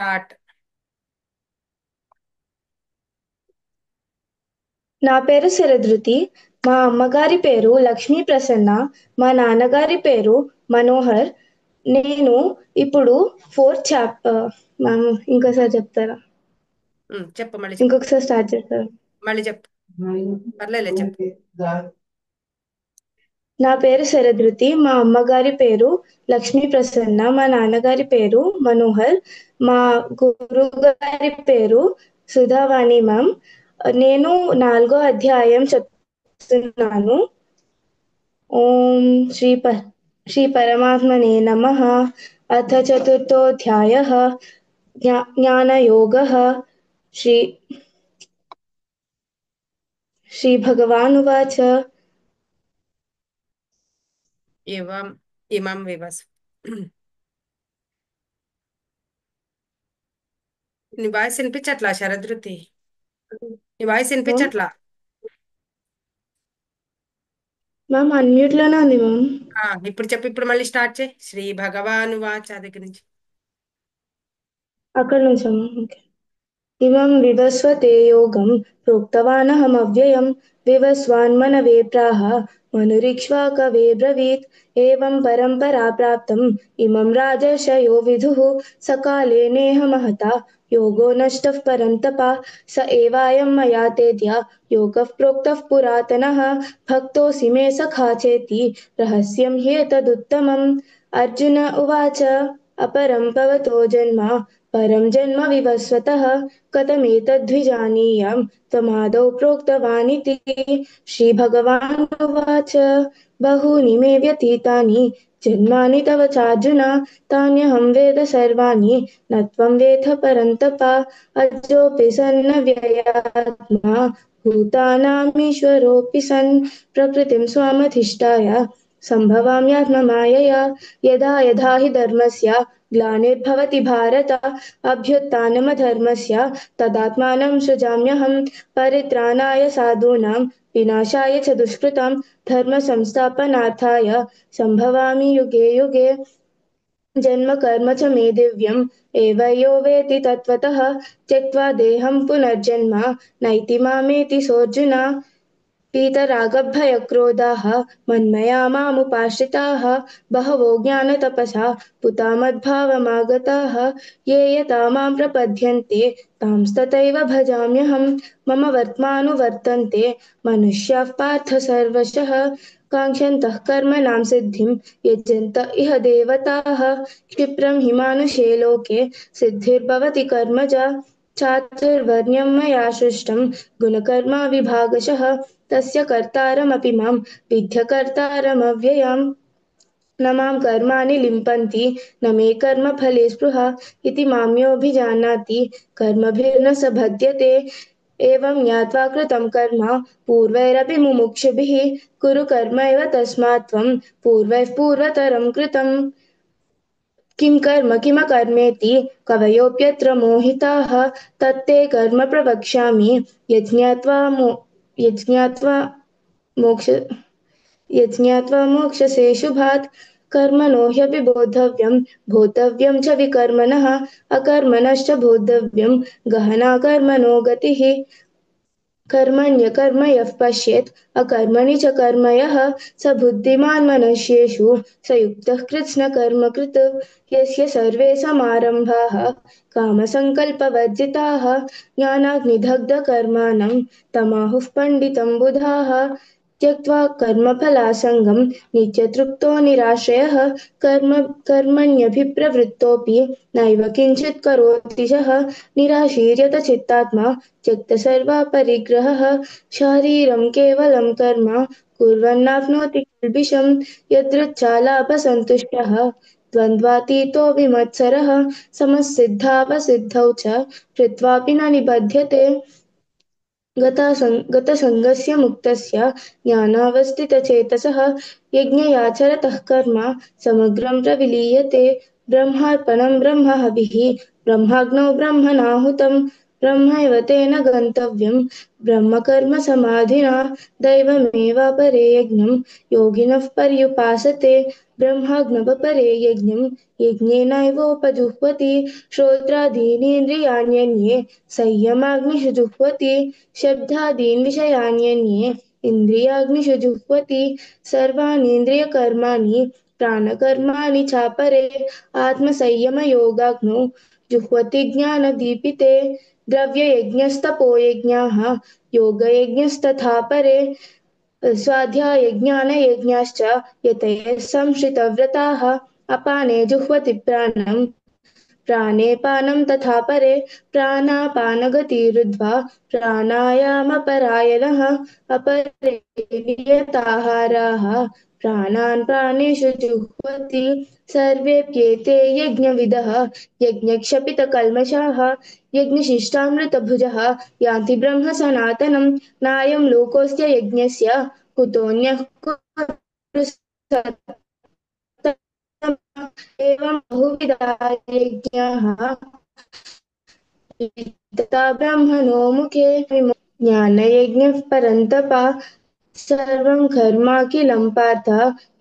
Start. నా పేరు శరధృతి. మా అమ్మగారి పేరు లక్ష్మీ ప్రసన్న. మా నాన్నగారి పేరు మనోహర్. నేను ఇప్పుడు ఫోర్త్ మ్యామ్, ఇంకోసారి చెప్తారా? చెప్పు, మళ్ళీ చెప్పు. ఇంకొకసారి స్టార్ట్ చేస్తారా? మళ్ళీ చెప్పు. పర్లేలే, చెప్పు. నా పేరు శరధృతి. మా అమ్మగారి పేరు లక్ష్మీ ప్రసన్న. మా నాన్నగారి పేరు మనోహర్. మా గురువు గారి పేరు సుధావాణి మ్యామ్. నేను 4వ అధ్యాయం చెప్తున్నాను. ఓం శ్రీ పరమాత్మనే నమః. అథ చతుర్థోऽధ్యాయः జ్ఞానయోగः. శ్రీ శ్రీభగవానువాచ. ఇవం ఇమం వివస్. నీ వాయిస్ వినిపించట్లా శరదృతి. నీ వాయిస్ మ్యామ్, వినిపించట్లా. మ్యామ్ అన్మ్యూట్ లోనే ఉంది మ్యామ్. ఇప్పుడు చెప్పు. ఇప్పుడు మళ్ళీ స్టార్ట్ చేయి. శ్రీ భగవాను వాచ దగ్గర నుంచి. అక్కడ నుంచా మ్యామ్? ఓకే. ఇమం వివస్వతే యోగం ప్రోక్తవానహమవ్యయం వివస్వాన్మనవే ప్రాహ మనురిక్ష్వాకవే బ్రవీత్. ఏవం పరంపరా ప్రాప్తం ఇమం రాజర్షయో విదుః సకాలే నేహ మహతా योगो नष्टः परन्तप स एवायं मया तेद्य योगः प्रोक्तः पुरातनः भक्तोऽसि मे सखा चेति रहस्यं ह्येतदुत्तमम्. अर्जुन उवाच. अपरं भवतो जन्म परं जन्म विवस्वतः कथमेतद्विजानीयाम् त्वमादौ प्रोक्तवानिति. श्रीभगवानुवाच. बहूनि मे व्यतीतानि जन्मानि तव चार्जुन तान्यहं वेद सर्वाणि न त्वं वेत्थ परन्तप. अजोऽपि सन्नव्ययात्मा भूतानामीश्वरोऽपि सन् प्रकृतिं स्वामधिष्ठाय सम्भवाम्यात्ममायया. यदा यदा हि धर्मस्य ग्लानिर्भवति भारत अभ्युत्थानमधर्मस्य तदात्मानं सृजाम्यहं. परित्राणाय साधूनां विनाशाय च दुष्कृतं धर्म संस्थापनार्थाय सम्भवामि युगे युगे. जन्म कर्म च मे दिव्यम् एवं यो वेति तत्त्वतः त्यक्त्वा देहं पुनर्जन्म नैति मामेति सोऽर्जुन. पीतरागभयक्रोधाः मन्मया मामुपाश्रिताः बहवो ज्ञानतपसा पुता मद्भावमागताः ये यथा मां प्रपद्यन्ते तांस्तथैव भजाम्यहम्. मम वर्त्मानुवर्तन्ते मनुष्याः पार्थ सर्वशः काङ्क्षन्तः कर्मणां सिद्धिं यजन्त इह देवताः. क्षिप्रं हि मानुषे लोके सिद्धिर्भवति कर्मजा चातुर्वर्ण्यं मया सृष्टं गुणकर्मा विभागशः तस्य कर्तारमपि मां विद्य कर्तारमव्ययम्. न मां कर्माणि लिम्पन्ति न मे कर्मफले स्पृहा इति मां योऽभिजानाति कर्मभिर्न स बध्यते. एवं ज्ञात्वा कृतं कर्म पूर्वैरपि मुमुक्षुभिः कुरु कर्मैव तस्मात् त्वं पूर्वैः पूर्वतरं कृतं किं कर्म किमकर्मेति कवयोऽप्यत्र मोहिताः. तत्ते कर्म प्रवक्ष्यामि यज्ञात्वा मोक्ष यज्ञात्वा मोक्षसे शुभात्. कर्मणो ह्यपि बोद्धव्यं च विकर्मणः अकर्मणश्च बोद्धव्यं गहना कर्मणो गतिः. कर्मण्यकर्म यः पश्येत् अकर्मणि च कर्म यः स बुद्धिमान् मनुष्येषु स युक्तः कृत्स्नकर्मकृत्. यस्य सर्वे समारम्भाः कामसङ्कल्पवर्जिताः ज्ञानाग्निदग्धकर्माणं तमाहुः पण्डितं बुधाः. त्यक्त्वा कर्मफलासङ्गं नित्यतृप्तो निराश्रयः कर्मण्यभिप्रवृत्तोऽपि नैव किञ्चित् करोति सः निराशीर्यत चित्तात्मा त्यक्तसर्वपरिग्रहः. शारीरं केवलं कर्म कुर्वन्नाप्नोति किल्बिषम् यदृच्छालाभसन्तुष्टः द्वन्द्वातीतो विमत्सरः समसिद्धावसिद्धौ च कृत्वापि न निबध्यते. गतसङ्गस्य मुक्तस्य ज्ञानावस्थितचेतसः यज्ञयाचरतः कर्म समग्रं प्रविलीयते. ब्रह्मार्पणं ब्रह्महविः ब्रह्माग्नौ ब्रह्मणाहुतं ब्रह्मैव तेन गन्तव्यं ब्रह्मकर्म समाधिना दैवमेवापरे यज्ञं योगिनः पर्युपासते ब्रह्माज्ञवपरे यज्ञं यज्ञेनैवोपजुह्वति श्रोत्रादीनीन्द्रियाण्यन्ये संयमाग्निषु जुह्वति शब्दादीन् विषयाण्यन्ये इन्द्रियाग्निषु जुह्वति सर्वाणीन्द्रियकर्माणि प्राणकर्माणि चापरे आत्मसंयमयोगाग्नौ जुह्वति ज्ञानदीपिते द्रव्ययज्ञस्तपोयज्ञाः योगयज्ञस्तथा परे स्वाध्यायज्ञानयज्ञाश्च यतयः संश्रितव्रताः अपाने जुह्वति प्राणं प्राणे पानं तथा परे प्राणापानगतिरुद्ध्वा प्राणायामपरायणः अपरे नियताहाराः प्राणान् प्राणेषु जुह्वति सर्वेऽप्येते यज्ञविदः यज्ञक्षपितकल्मषाः यज्ञशिष्टामृतभुजः यान्ति ब्रह्म सनातनं नायं लोकोऽस्त्य यज्ञस्य कुतोऽन्यः कुरु एवं बहुविधा यज्ञाः तथा ब्रह्मणो मुखे ज्ञानयज्ञः परन्तपा सर्वं कर्माखिलं पार्थ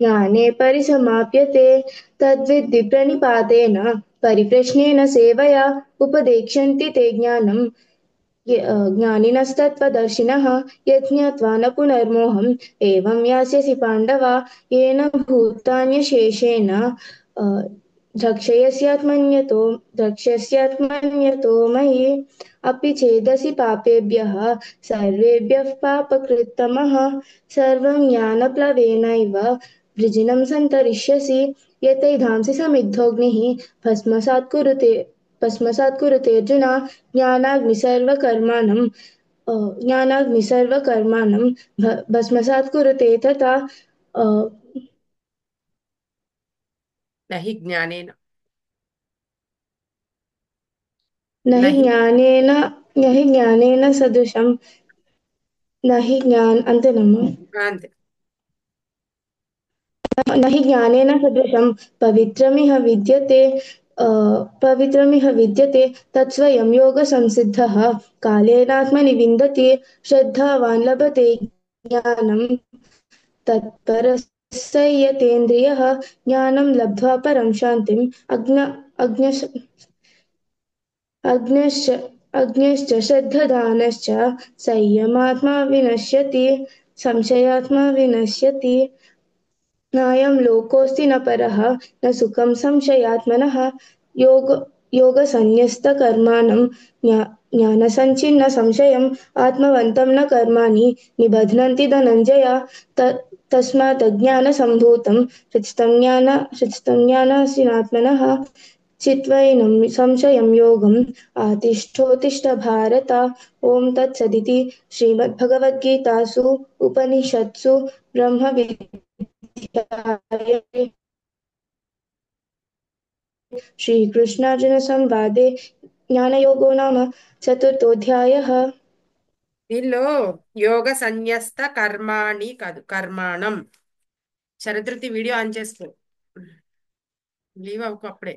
ज्ञाने परिसमाप्यते तद्विद्धि प्रणिपातेन परिप्रश्नेन सेवया उपदेक्ष्यन्ति ते ज्ञानम् ज्ञानिनस्तत्त्वदर्शिनः यज्ञात्वा न पुनर्मोहम् एवं यास्यसि पाण्डव येन भूतान्यशेषेण द्रक्ष्यस्यात्मन्यतो द्रक्ष्यस्यात्मन्यतो मयि अपि चेदसि पापेभ्यः सर्वेभ्यः पापकृत्तमः सर्वं ज्ञानप्लवेनैव वृजिनं सन्तरिष्यसि यतैधांसि समिद्धोऽग्निः भस्मसात् कुरुते अर्जुन ज्ञानाग्निसर्वकर्माणं ज्ञानाग्निसर्वकर्माणं भस्मसात् कुरुते तथा अ, न हि ज्ञानेन न न हि हि ज्ञानेन न हि ज्ञानेन सदृशं न हि ज्ञान అంతేనమ్మా అంతే. न हि ज्ञानेन सदृशं पवित्रमिह विद्यते पवित्रमिह विद्यते तत्स्वयं योगसंसिद्धः कालेनात्मनि विन्दति श्रद्धावान् लभते ज्ञानं तत्परस्संयतेन्द्रियः ज्ञानं लब्ध्वा परं शान्तिम् अज्ञ अग्न्यश्च अग्न्यश्च श्रद्धदानश्च संयमात्मा विनश्यति संशयात्मा विनश्यति नायं लोकोऽस्ति न परः न सुखं संशयात्मनः योग योगसन्न्यस्तकर्माणं ज्ञानसञ्छिन्न संशयम् आत्मवन्तं न कर्माणि निबध्नन्ति धनञ्जय तस्मात् अज्ञानसम्भूतं हृत्स्थं ज्ञानासीनात्मनः चित्वैनं संशयं योगम् आतिष्ठोत्तिष्ठ भारत ॐ तत्सदिति श्रीमद्भगवद्गीतासु उपनिषत्सु ब्रह्मविद्यायां श्रीकृष्णार्जुनसंवादे ज्ञानयोगो नाम चतुर्थोऽध्यायः। దీనిలో యోగ సన్యస్త కర్మాణి కాదు కర్మాణం. శరదృతి వీడియో ఆన్ చేసుకో, లీవ్ అవ్వకు అప్పుడే.